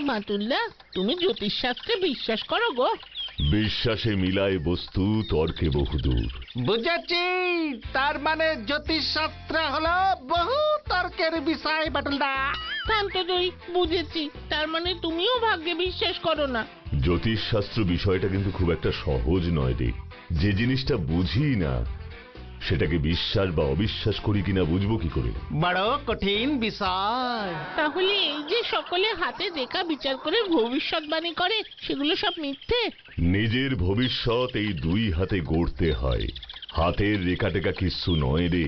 বাটুলদা, তুমি জ্যোতিষশাস্ত্রে বিশ্বাস করো গো? বিশ্বাসে মিলায় বস্তু, তর্কে বহুদূর। বুঝেছি, তার মানে জ্যোতিষশাস্ত্র হলো বহু তর্কের বিষয় বাটুলদা। শান্ত দুই, বুঝেছি, তার মানে তুমিও ভাগ্যে বিশ্বাস করো না। জ্যোতিষশাস্ত্র বিষয়টা কিন্তু খুব একটা সহজ নয় রে। যে জিনিসটা বুঝি না সেটাকে বিশ্বাস বা অবিশ্বাস করি কিনা বুঝবো কি করে? বড় কঠিন বিষয়। তাহলে এই যে সকলে হাতে দেখা বিচার করে ভবিষ্যৎবাণী করে, সেগুলো সব মিথ্যে? নিজের ভবিষ্যৎ এই দুই হাতে গড়তে হয়, হাতের রেখা টেকা কিচ্ছু নয় রে।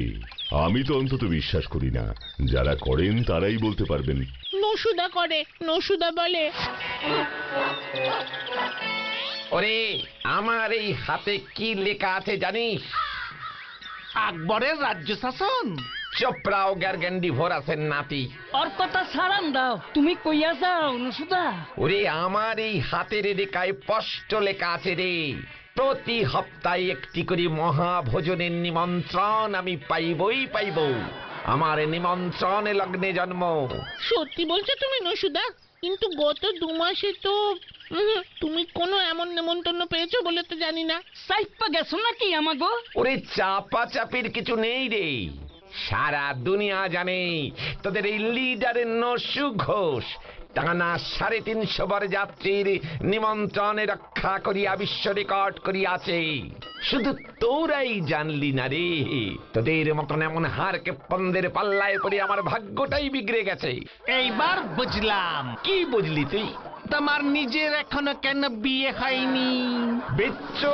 আমি তো অন্তত বিশ্বাস করি না, যারা করেন তারাই বলতে পারবেন। নসুদা করে, নসুদা বলে, ওরে, আমার এই হাতে কি লেখা আছে জানিস? আকবরের রাজ্য শাসন। চোপড়াও গ্যারগেন্ডি ভোরাসের নাতি। ওর কথা ছাড়ান দাও, তুমি কইয়া যাও নসুদা। ওরে, আমার এই হাতের রেখায় স্পষ্ট লেখা আছে রে, প্রতি সপ্তাহে একটি করে মহাভোজনের নিমন্ত্রণ আমি পাইবই পাইব। আমার নিমন্ত্রণে লগ্নে জন্ম। সত্যি বলছো তুমি নসুদা? কিন্তু গত 2 মাসে তো তুমি কোনো এমন নেমন্তন্ন পেয়েছো বলে তো জানি না। সাইপা গেছো নাকি আমাগো? ওরে, চাপা চাপির কিছু নেই রে। সারা দুনিয়া জানে তোদের এই লিডারের নসু ঘোষ টানা 350 বার যাত্রীর নিমন্ত্রণে রক্ষা করিয়া বিশ্ব রেকর্ড করিয়াছে। শুধু তোরাই জানলি না রে, তোদের মতন এমন হারকে পন্দের পাল্লায় পড়ে আমার ভাগ্যটাই বিগড়ে গেছে। এইবার বুঝলাম। কি বুঝলি তুই? তোমার নিজের এখনো কেন বিয়ে হয়নি? বিচ্ছু,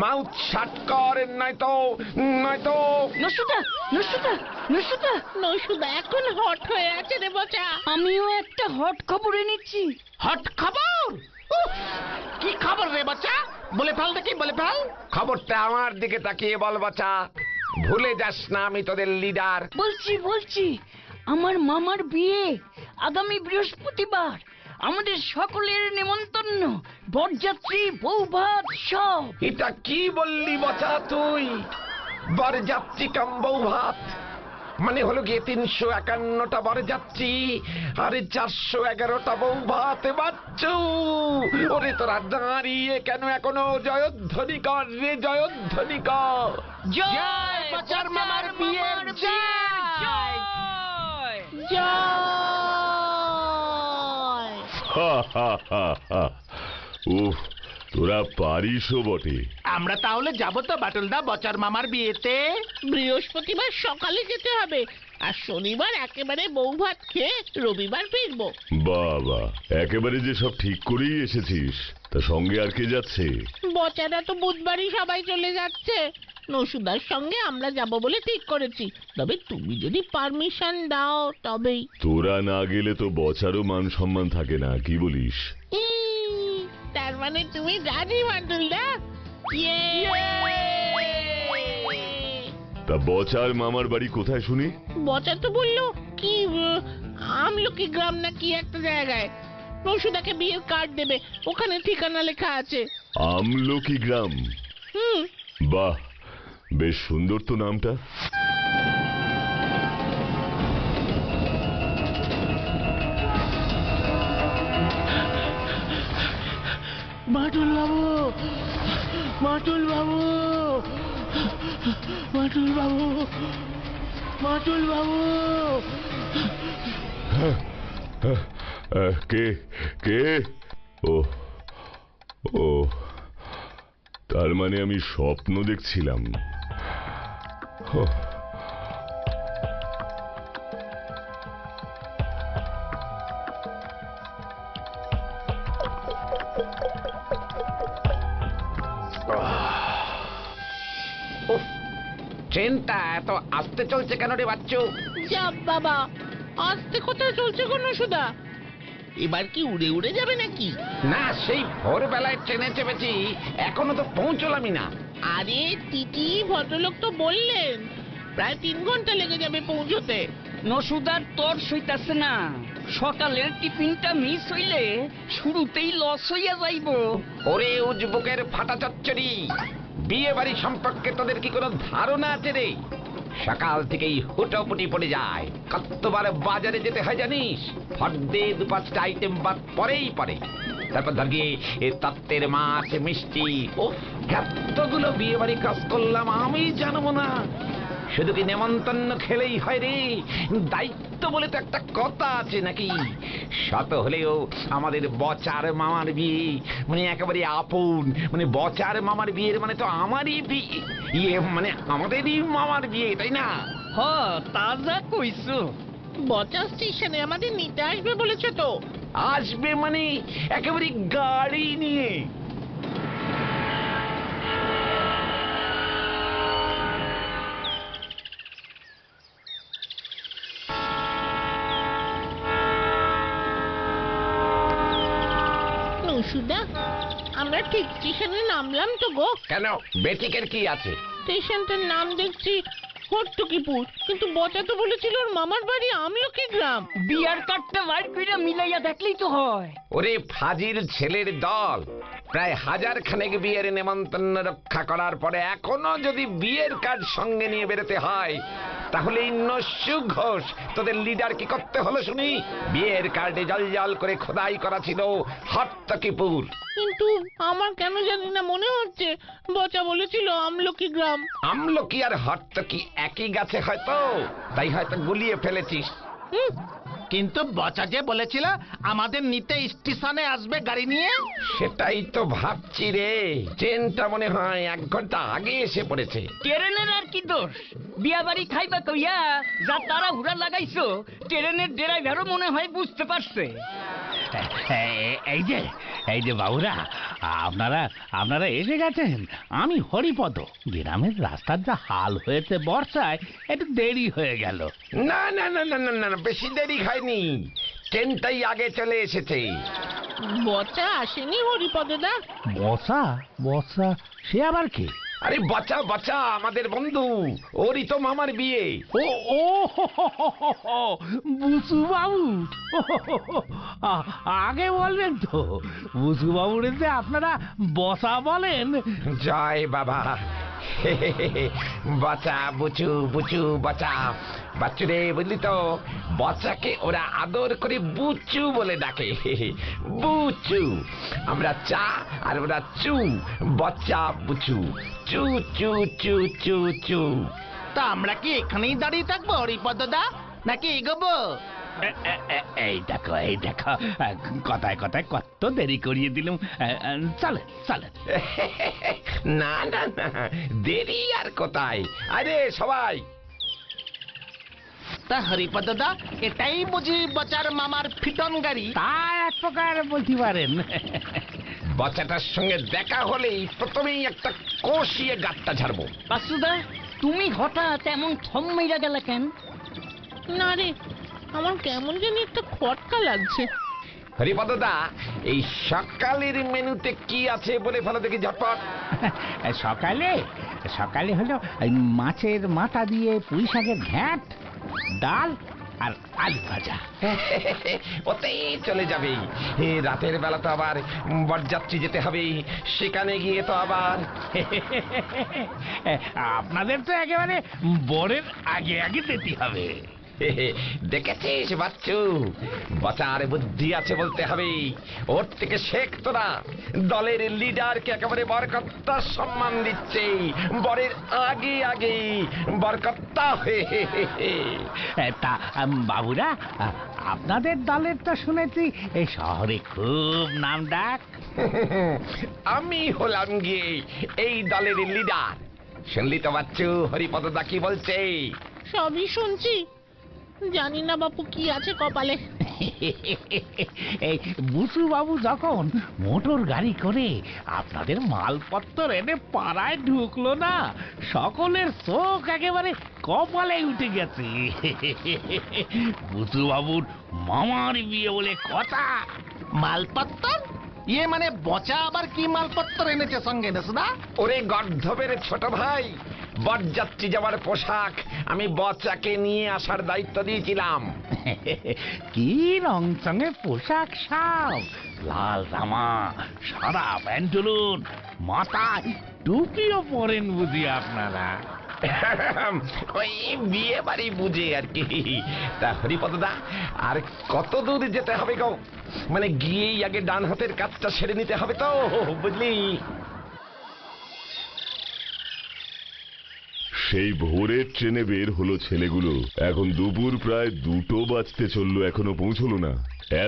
মাউথ শাট কর, নয়তো নয়তো। নসুদা, নসুদা, নসুদা, নসুদা এখন হট হয়ে আছে রে বচা। আমিও একটা হট খবর এনেছি। হট খবর? উফ, কি খবর রে বাচ্চা? বলে ফেল দেখি, বলে ফেল। খবরটা আমার দিকে তাকিয়ে বল বাছা, ভুলে যাস না আমি তোদের লিডার। বলছি বলছি, আমার মামার বিয়ে আগামী বৃহস্পতিবার। আমাদের সকলের নেমন্তন্ন, বরযাত্রী, বৌভাত সব। এটা কি বললি বাছা তুই? বরযাত্রী কাম বউ ভাত মানে হলো গিয়ে 351টা বরযাত্রী আর 411টা বউ ভাত। বাচ্চু, ওরে তোরা দাঁড়িয়ে কেন এখনো জয়ধ্বনি কর রে, জয়ধ্বনি কর। জয় বাচ্চার মামার বিয়ের জয়। জয়। উফ, তোরা পারিসও বটে। আমরা তাহলে যাবো তো বাটুলদা বচার মামার বিয়েতে? বৃহস্পতিবার সকালে যেতে হবে, আর শনিবার একেবারে বউ ভাত খেয়ে রবিবার ফিরবো। বাবা, একেবারে যে সব ঠিক করেই এসেছিস। তা সঙ্গে আর কে যাচ্ছে? বচারা তো বুধবারই সবাই চলে যাচ্ছে। নসুদার সঙ্গে আমরা যাব বলে ঠিক করেছি, তবে তুমি যদি পারমিশন দাও তবেই। তোরা না গেলে তো বচারও মান সম্মান থাকে না, কি বলিস? তার মানে তুমি রাজি বাটুলদা? তা বচার মামার বাড়ি কোথায় শুনি? বচা তো বললো কি আমলকি গ্রাম না কি একটা জায়গায়। নসুদাকে বিয়ের কার্ড দেবে, ওখানে ঠিকানা লেখা আছে। আমলকি গ্রাম? বাহ, বেশ সুন্দর তো নামটা। বাটুল বাবু, বাটুল বাবু, বাটুল বাবু, বাটুল বাবু। কে কে? ও ও, তার মানে আমি স্বপ্ন দেখছিলাম। ট্রেনটা এত আস্তে চলছে কেন রে বাচ্চু? যাব বাবা, আস্তে কোথায় চলছে গো নসুদা? এবার কি উড়ে উড়ে যাবে নাকি? না, সেই ভোরবেলায় ট্রেনে চেপেছি, এখনো তো পৌঁছলামই না। আরে তিতি ভদ্রলোক তো বললেন প্রায় 3 ঘন্টা লেগে যাবে পৌঁছতে। নসুদার তোর সইতাছে না, সকালের টিফিনটা মিস হইলে শুরুতেই লস হইয়া যাইব। ওরে উজবুকের ফাটা চচ্চড়ি, বিয়ে বাড়ি সম্পর্কে তোদের কি কোনো ধারণা আছে রে? সকাল থেকেই হুটোপুটি পড়ে যায়। কতবার বাজারে যেতে হয় জানিস? ফর্দে 2-5টা আইটেম বাদ পরেই পড়ে। তারপর ধর গিয়ে এ তত্ত্বের মাছ, মিষ্টি, ওফ, এতগুলো বিয়ে বাড়ি কাজ করলাম, আমি জানবো না? শুধু কি নেমন্তন্ন খেলেই হয় রে? দায়িত্ব বলে তো একটা কথা আছে নাকি? শত হলেও আমাদের বচার মামার বিয়ে, মানে একেবারে আপন, মানে বচার মামার বিয়ের মানে তো আমারই বিয়ে, ইয়ে মানে আমাদেরই মামার বিয়ে, তাই না? হ তাজা কইছো। বচা স্টেশনে আমাদের নিতে আসবে বলেছে তো। আসবে মানে একেবারে গাড়ি নিয়ে। নসুদা, আমরা ঠিক স্টেশনে নামলাম তো গো। কেন, বেটিকের কি আছে? স্টেশনটার নাম দেখছি হট্টকিপুর, কিন্তু বচা তো বলেছিল ওর মামার বাড়ি আমলকি গ্রাম। বিয়ার কার্ডটা বাইর কইরা মিলাইয়া দেখলেই তো হয়। ওরে ফাজিল ছেলের দল, প্রায় 1000 খানেক বিয়ের নেমন্তন্ন রক্ষা করার পরে এখনো যদি বিয়ের কার্ড সঙ্গে নিয়ে বেরোতে হয়, তাহলে এই নস্যু ঘোষ তোদের লিডার কি করতে হলো শুনি? বিয়ের কার্ডে জল জল করে খোদাই করা ছিল হট্টকিপুর। কিন্তু আমার কেন জানি না মনে হচ্ছে বচা বলেছিল আমলকি গ্রাম। আমলকি আর হট্টকি একই গাছে হয়তো, তাই হয়তো গুলিয়ে ফেলেছিস। কিন্তু বচা যে বলেছিল আমাদের নিতে স্টেশনে আসবে গাড়ি নিয়ে। সেটাই তো ভাবছি রে, ট্রেনটা মনে হয় 1 ঘন্টা আগে এসে পড়েছে। ট্রেনের আর কি দোষ? বিয়া বাড়ি খাইবা কইয়া যা তারা হুড়া লাগাইছো, ট্রেনের ড্রাইভারও মনে হয় বুঝতে পারছে। এই যে বাবুরা, আপনারা এসে গেছেন। আমি হরিপদ। গ্রামের রাস্তার যা হাল হয়েছে বর্ষায়, একটু দেরি হয়ে গেল। না না না না না না, বেশি দেরি হয়নি, ট্রেনটাই আগে চলে এসেছে। বচা আসেনি হরিপদদা? বর্ষা সে আবার কি? আরে বাচ্চা বাচ্চা, আমাদের বন্ধু, ওরই তো মামার বিয়ে। ও ও বুসু বাবু, আগে বলবেন তো। বুসু বাবুরে যে আপনারা বসা বলেন। জয় বাবা। বাচ্চা বুচু, বুচু বাচ্চা, বাচ্চুরে বুঝলি তো, বাচ্চাকে ওরা আদর করে বুচু বলে ডাকে। বুচু, আমরা চা আর ওরা চু, বাচ্চা বুচু, চু চু চু চু চু। তা আমরা কি এখানেই দাঁড়িয়ে থাকবো হরিপদদা, নাকি এগোবো? এই দেখো, কথায় কত দেরি করিয়ে দিলাম। চলেন। না না না, দেরি আর কোথায়? আরে সবাই, তা হরিপদদা, এটাই বুঝি বচার মামার ফিটন গাড়ি? তা এক প্রকার বলতে পারেন। বাচ্চাটার সঙ্গে দেখা হলেই প্রথমেই একটা কষিয়ে গাঁটটা ঝাড়বো। বাসুদা, তুমি হঠাৎ এমন থম মাইরা গেলা কেন? না রে, আমার কেমন জানি একটা খটকা লাগছে। হরিপদদা, এই সকালের মেনুতে কি আছে বলে ফেলো দেখি ঝটপট। সকালে হলো মাছের মাথা দিয়ে পুঁই শাকের ঘ্যাঁট, ডাল আর আলু ভাজা। ওতেই চলে যাবে। রাতের বেলা তো আবার বরযাত্রী যেতে হবে, সেখানে গিয়ে তো আবার আপনাদের তো একেবারে বরের আগে যেতে হবে। দেখেছিস বাচ্চু, বাচ্চার বুদ্ধি আছে বলতে হবে। ওর থেকে শেখ তোরা। দলের লিডারকে একেবারে বরকর্তা সম্মান দিচ্ছে, বরের আগে বরকর্তা হয়ে। তা বাবুরা, আপনাদের দলের তো শুনেছি এই শহরে খুব নাম ডাক। আমি হলাম গিয়ে এই দলের লিডার। শুনলি তো বাচ্চু, হরিপদদা কি বলছে? সবই শুনছি, জানি না বাপু কি আছে কপালে। এই বুসু বাবু যখন মোটর গাড়ি করে আপনাদের মালপত্র এনে পাড়ায় ঢুকলো না, সকলের চোখ একেবারে কপালে উঠে গেছে। বুসু বাবুর মামার বিয়ে বলে কথা। মালপত্র? ইয়ে মানে বচা আবার কি মালপত্র এনেছে সঙ্গে নসুদা? ওরে গর্ধবের ছোট ভাই, বরযাত্রী যাওয়ার পোশাক আমি বচ্চাকে নিয়ে আসার দায়িত্ব দিয়েছিলাম। কি রং সঙ্গে পোশাক, সব লাল জামা, সাদা প্যান্টুলুন, মাথায় টুপিও পরেন বুঝি আপনারা? ওই বিয়ে বাড়ি বুঝে আর কি। তা হরিপদদা, আর কত দূর যেতে হবে গো? মানে গিয়েই আগে ডান হাতের কাজটা সেরে নিতে হবে তো, বুঝলি? সেই ভোরের ট্রেনে বের হলো ছেলেগুলো, এখন দুপুর প্রায় 2টো বাজতে চললো, এখনো পৌঁছলো না।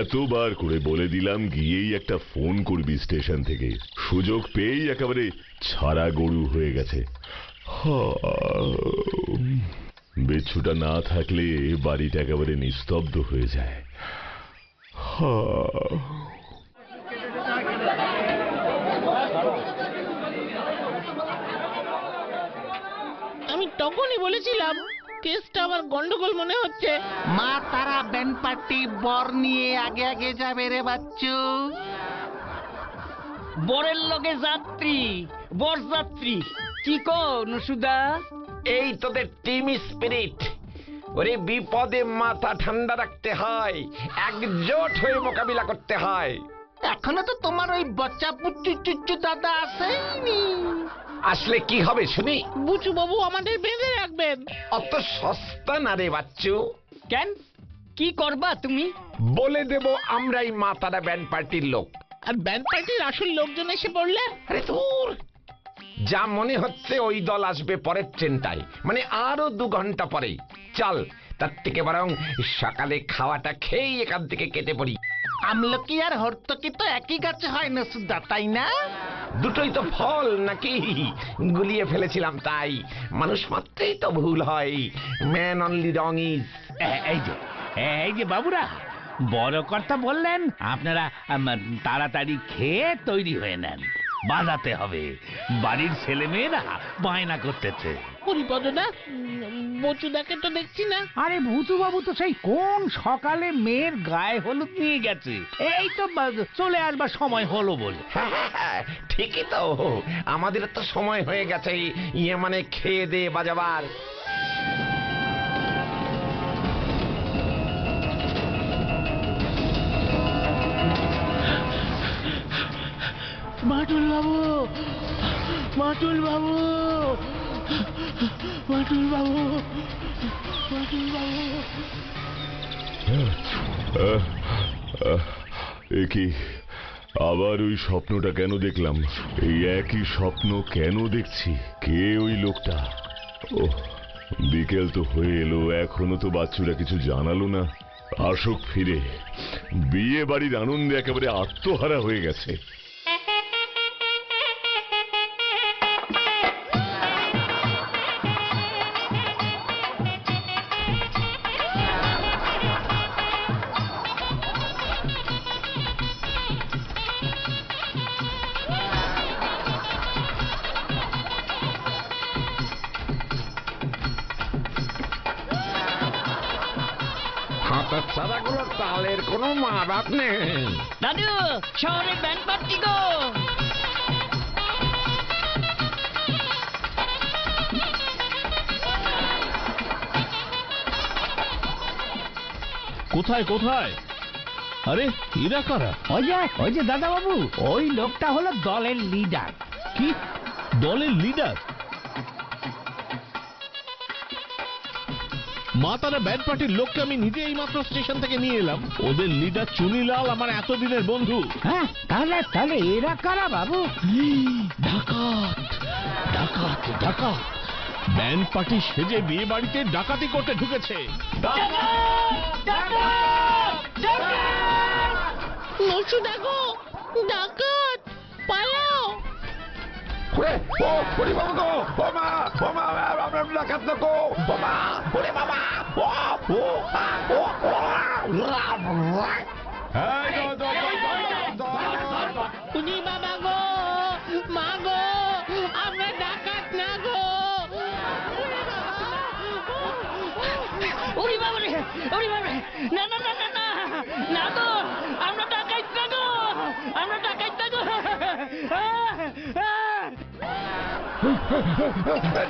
এতবার করে বলে দিলাম গিয়েই একটা ফোন করবি স্টেশন থেকে, সুযোগ পেয়েই একেবারে ছাড়া গরু হয়ে গেছে। বিচ্ছুটা না থাকলে বাড়িটা একেবারে নিস্তব্ধ হয়ে যায়। আমি তখনই বলেছিলাম কেসটা আমার গন্ডগোল মনে হচ্ছে। মা তারা ব্যান্ড পার্টি বর নিয়ে আগে আগে যাবে রে বাচ্চু। বরের লগে যাত্রী, বর যাত্রী, কি কো নসুদা? এই তোদের টিম স্পিরিট। ওরে বিপদে মাথা ঠান্ডা রাখতে হয়, একজোট হয়ে মোকাবিলা করতে হয়। এখনো তো তোমার ওই বচ্চা পুচ্চু চুচ্চু দাদা আসেনি। আসলে কি হবে শুনি? বুচু বাবু আমাদের বেঁধে রাখবেন। অত সস্তা না রে বাচ্চু। কেন, কি করবা তুমি? বলে দেব আমরাই মাতারা ব্যান্ড পার্টির লোক। আর ব্যান্ড পার্টির আসল লোকজন এসে পড়লে? আরে দূর, যা মনে হচ্ছে ওই দল আসবে পরের ট্রেনটায়, মানে আরো 2 ঘন্টা পরে। চল, তার থেকে বরং সকালে খাওয়াটা খেয়েই এখান থেকে কেটে পড়ি। আমলকি আর হর্তকি তো একই গাছে হয় না সুদা, তাই না? দুটোই তো ফল নাকি? গুলিয়ে ফেলেছিলাম তাই। মানুষ মাত্রেই তো ভুল হয়। Man only wrong is. এই যে বাবুরা, বড় কর্তা বললেন আপনারা তাড়াতাড়ি খেয়ে তৈরি হয়ে নেন, বাজাতে হবে। বাড়ির ছেলে মেয়েরা বায়না করতেছে। হরিপদদা, বচুদাকে তো দেখছি না। আরে ভুতু বাবু তো সেই কোন সকালে মেয়ের গায়ে হলুদ নিয়ে গেছে, এই তো চলে আসবার সময় হলো বলে। হ্যাঁ, ঠিকই তো, আমাদের তো সময় হয়ে গেছে। ইয়ে মানে খেয়ে দে বাজাবার। মাটুল বাবু, মাটুল বাবু, মাটুল বাবু, মাটুল বাবু। কি আবার ওই স্বপ্নটা কেন দেখলাম? এই একই স্বপ্ন কেন দেখছি? কে ওই লোকটা? ও, বিকেল তো হয়ে এলো, এখনো তো বাচ্চুরা কিছু জানালো না। আসুক ফিরে, বিয়ে বাড়ির আনন্দে একেবারে আত্মহারা হয়ে গেছে। হাতের ছাড়াগুলো তালের কোনো মা বাপ নেই। দাদু, শহরে ব্যান্ড পার্টি গো। কোথায় কোথায়? আরে এরা কারা? ওই যে দাদা বাবু, ওই লোকটা হলো দলের লিডার। কি দলের লিডার? মা তারা ব্যান্ড পার্টির লোককে আমি নিজে এইমাত্র স্টেশন থেকে নিয়ে এলাম। ওদের লিডার চুনিলাল আমার এতদিনের বন্ধু। হ্যাঁ, তাহলে এরা কারা বাবু? ডাকাত, ডাকাত, ডাকাত! ব্যান্ড পার্টি সেজে বিয়ে বাড়িতে ডাকাতি করতে ঢুকেছে। নসুদা গো, ডাকাত, পালাও! বাবু গো, ও মা, ও মা, আমরা ডাকাত না গো, ও মা, ওরে বাবা, উনি বাবা গো, মা গো, আমরা ডাকাত না গো। ওরে বাবা রে, ওরে বাবা রে, না না না না না, না তো, আমরা ডাকাইত না গো, আমরা ডাকাইত না গো।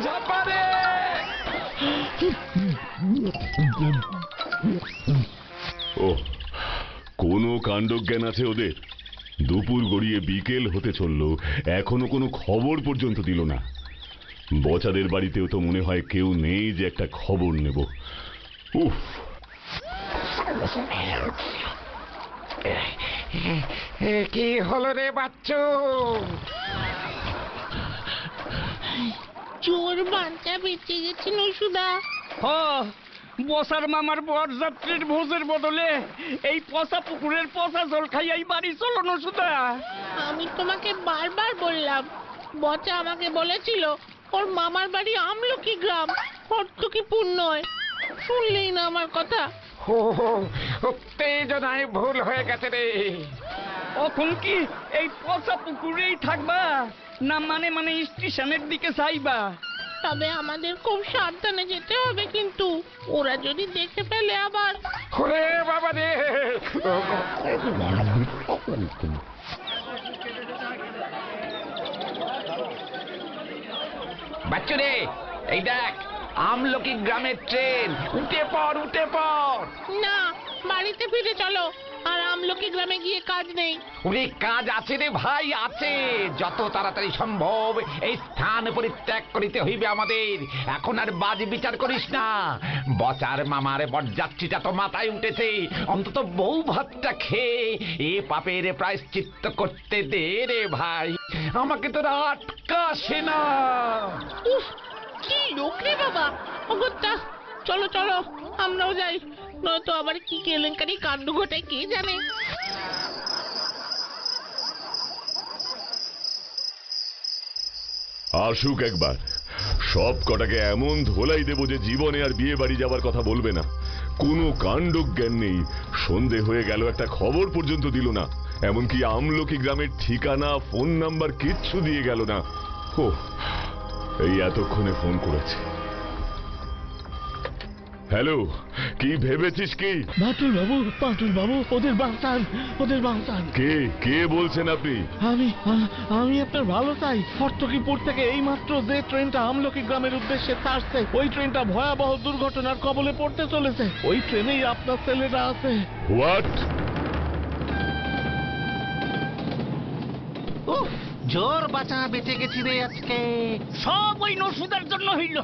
ঝাপারে! ও, কোনো কাণ্ডজ্ঞান আছে ওদের? দুপুর গড়িয়ে বিকেল হতে চলল, এখনো কোনো খবর পর্যন্ত দিল না। বচাদের বাড়িতেও তো মনে হয় কেউ নেই যে একটা খবর নেব। উফ, কি হলো রে বাচ্চু? চোর বাচ্চা বেঁচে গেছে নসুদা। হ বসার মামার বরযাত্রীর ভোজের বদলে এই পচা পুকুরের পচা জল খাইয়াই বাড়ি চলো নসুদা। আমি তোমাকে বারবার বললাম, বচা আমাকে বলেছিল ওর মামার বাড়ি আমলকি গ্রাম, হর্তুকিপুর নয়। শুনলেই না আমার কথা। উত্তেজনায় ভুল হয়ে গেছে রে। এখন কি এই পচা পুকুরেই থাকবা না মানে মানে স্টেশনের দিকে যাইবা? তবে আমাদের খুব সাবধানে যেতে হবে, কিন্তু ওরা যদি দেখে ফেলে আবার। ওরে বাবা রে! বাচ্চু রে, এই দেখ আমলকি গ্রামের ট্রেন। উঠে পড়, উঠে পড়। না, বাড়িতে ফিরে চলো। আর আমলকি গ্রামে গিয়ে কাজ নেই। ওরে কাজ আছে রে ভাই, আছে। যত তাড়াতাড়ি সম্ভব এই স্থান পরিত্যাগ করিতে হইবে আমাদের। এখন আর বাজ বিচার করিস না। বচার মামার বরযাত্রীটা তো মাথায় উঠেছে, অন্তত বউ ভাতটা খেয়ে এ পাপের প্রায়শ্চিত্ত করতে দে রে ভাই। আমাকে তোরা আটকাসে না। উফ, কি লোক রে বাবা। অগত্যা, চলো চলো আমরাও যাই, নয়তো আবার কি কেলেঙ্কারি কাণ্ড ঘটে কে জানে। আসুক একবার, সব কটাকে এমন ধোলাই দেব যে জীবনে আর বিয়ে বাড়ি যাবার কথা বলবে না। কোনো কাণ্ড জ্ঞান নেই, সন্ধে হয়ে গেল একটা খবর পর্যন্ত দিল না। এমনকি আমলকি গ্রামের ঠিকানা, ফোন নাম্বার কিচ্ছু দিয়ে গেল না। ও, এই এতক্ষণে ফোন করেছে। হ্যালো, কি ভেবেছিস কি? বাটুল বাবু, ওদের বাঁচান, ওদের বাঁচান। কে কে বলছেন আপনি? আমি আপনার ভালো চাই। হর্তকিপুর থেকে এইমাত্র যে ট্রেনটা আমলকি গ্রামের উদ্দেশ্যে ছাড়ছে, ওই ট্রেনটা ভয়াবহ দুর্ঘটনার কবলে পড়তে চলেছে। ওই ট্রেনেই আপনার ছেলেরা আছে। হোয়াট? উফ, জোর বাঁচা বেঁচে গেছি রে আজকে। সব ওই নসুদার জন্য হইল।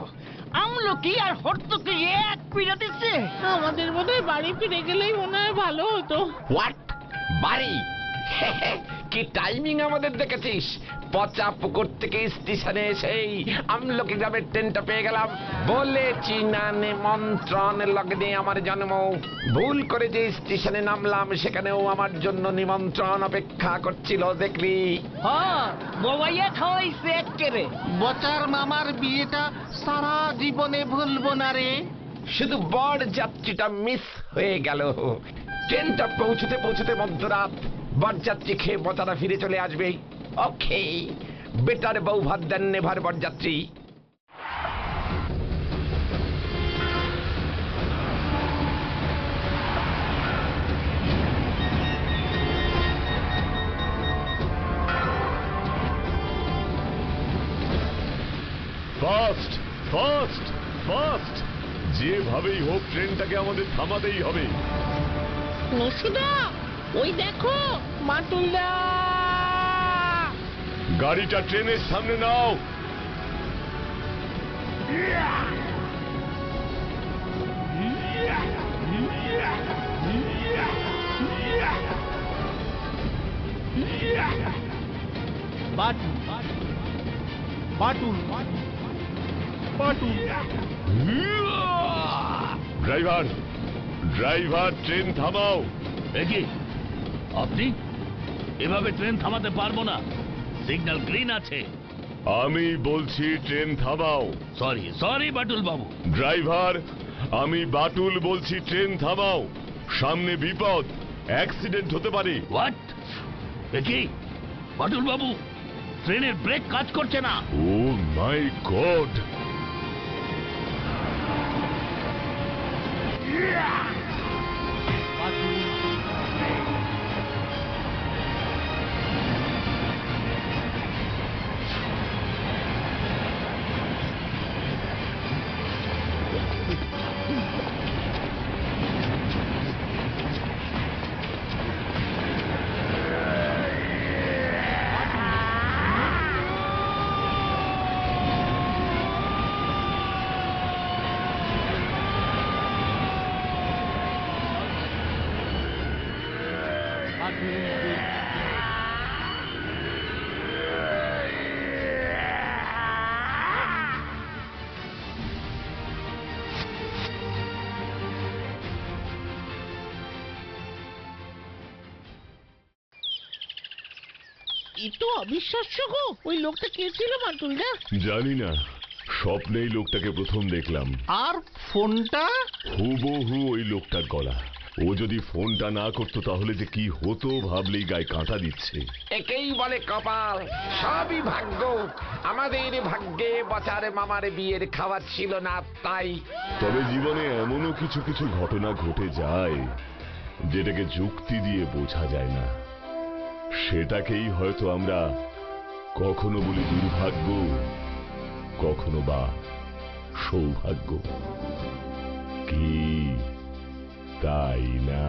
আমলকি আর হর্তুকি এক পিড়া দিচ্ছে। আমাদের বোধহয় বাড়ি ফিরে গেলেই মনে হয় ভালো হতো। হোয়াট? বাড়ি? কি টাইমিং আমাদের দেখেছিস? পচা পুকুর থেকে স্টেশনে এসেই আমলকি গ্রামের ট্রেনটা পেয়ে গেলাম। বলেছি না নিমন্ত্রণ লগ্নে আমার জন্ম। ভুল করে যে স্টেশনে নামলাম সেখানেও আমার জন্য নিমন্ত্রণ অপেক্ষা করছিল, দেখলি? হ্যাঁ, ববাইয়া খাওয়াইছে একেরে। বচার মামার বিয়েটা সারা জীবনে ভুলবো না রে। শুধু বর যাত্রীটা মিস হয়ে গেল। ট্রেনটা পৌঁছতে পৌঁছতে মধ্যরাত। বরযাত্রী খেয়ে বচারা ফিরে চলে আসবে। ওকে, বেটার বউ ভাত দেন নেভার বরযাত্রী। ফাস্ট ফাস্ট ফাস্ট, যেভাবেই হোক ট্রেনটাকে আমাদের থামাতেই হবে। নসুদা, ওই দেখো মাটুলদা। গাড়িটা ট্রেনের সামনে নাও। ড্রাইভার, ড্রাইভার, ট্রেন থামাও। দেখি, আপনি এভাবে ট্রেন থামাতে পারবো না, সিগন্যাল গ্রিন আছে। আমি বলছি ট্রেন থামাও। সরি বাটুল বাবু। ড্রাইভার, আমি বাটুল বলছি ট্রেন থামাও। সামনে বিপদ, অ্যাক্সিডেন্ট হতে পারে। হোয়াট? দেখি বাটুল বাবু, ট্রেনের ব্রেক কাজ করছে না। ও মাই গড! এ তো অবিশ্বাস্য গো, ওই লোকটা কে ছিল বাটুলদা? জানি না, স্বপ্নেই লোকটাকে প্রথম দেখলাম। আর ফোনটা? হুবহু ওই লোকটার গলা। ও যদি ফোনটা না করতো তাহলে যে কি হতো ভাবলেই গায়ে কাঁটা দিচ্ছে। একেই বলে কপাল, সবই ভাগ্য। আমাদের ভাগ্যে বচার মামার বিয়ের খাবার ছিল না, তাই। তবে জীবনে এমনও কিছু কিছু ঘটনা ঘটে যায় যেটাকে যুক্তি দিয়ে বোঝা যায় না। সেটাকেই হয়তো আমরা কখনো বলি দুর্ভাগ্য, কখনো বা সৌভাগ্য। কি তাই না?